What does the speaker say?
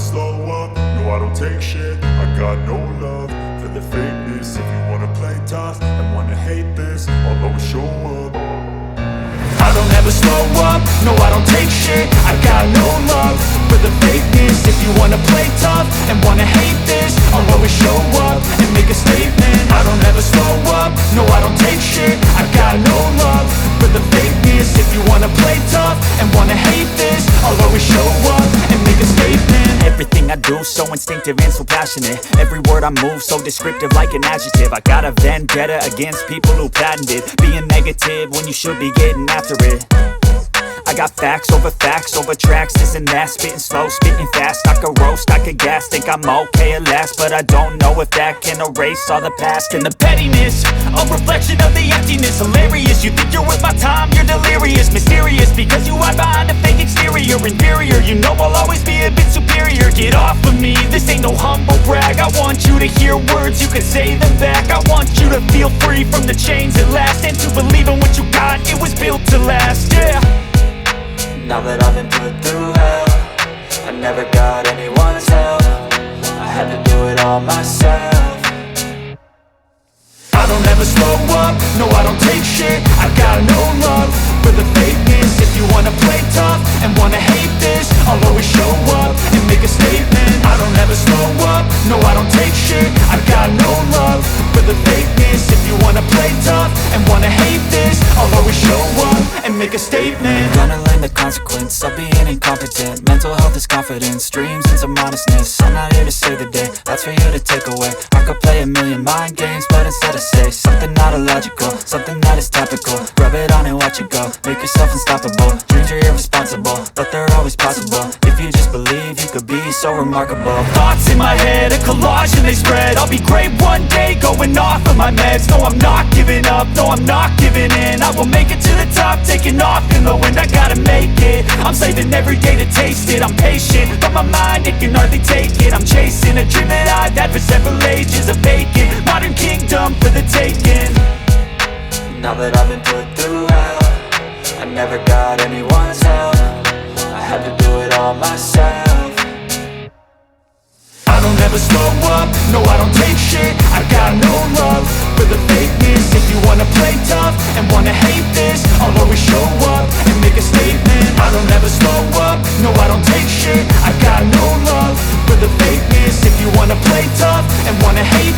slow up, no I don't take shit. I got no love for the fakeness. If you wanna play tough and wanna hate this, I'll always show up. I don't ever slow up, no I don't take shit. I got no love for the fakeness. If you wanna play tough and wanna hate this, I'll always show up and make a statement. I don't ever slow up, no I don't take shit. I got no love for the fakeness. If you wanna play tough and wanna hate this, I'll always show up and make a statement. Everything I do so instinctive and so passionate. Every word I move so descriptive like an adjective. I got a vendetta against people who patented being negative when you should be getting after it. I got facts over tracks, this and that. Spitting slow, spitting fast, I could roast, I could gas. Think I'm okay at last, but I don't know if that can erase all the past. And the pettiness, a reflection of the emptiness. Hilarious, you think you're worth my time, you're delirious. Mysterious, because you hide behind a fake exterior. Inferior, you know I'll always be a bit superior. Get off of me, this ain't no humble brag. I want you to hear words, you can say them back. I want you to feel free from the chains at last, and to believe in what you got, it was built to last, yeah. Now that I've been put through hell, I never got anyone's help. I had to do it all myself. I don't ever slow up, no I don't take shit. I got no love for the fakeness. If you wanna play tough and wanna hate this, I'll always show up and make a statement. I don't ever slow up, no I don't take shit. I got no love for the fakeness. If you wanna play tough and wanna hate this, I'll always show up and make a statement. Gonna learn the consequence of being incompetent. Mental health is confidence, dreams and some honestness. I'm not here to save the day, that's for you to take away. I could play a million mind games, but instead I say something not illogical, something that is topical. Rub it on and watch it go, make yourself unstoppable. Dreams are irresponsible, but they're always possible. If you just believe, you could be so remarkable. Thoughts in my head, a collage and they spread. I'll be great one day, going off of my meds. No, I'm not giving up, no, I'm not giving in. I will make it to the top, taking off in the wind. I gotta make it, I'm saving every day to taste it. I'm patient, but my mind, it can hardly take it. I'm chasing a dream that I've had for several ages. A vacant, modern kingdom for the taking. Now that I've been put through hell, I never got anyone's help. I had to do it all myself. I don't ever slow up, no I don't take shit. I got no love for the fakeness. If you wanna play tough and wanna hate this, I'll always show up and make a statement. I don't ever slow up, no I don't take shit. I got no love for the fakeness. If you wanna play tough and wanna hate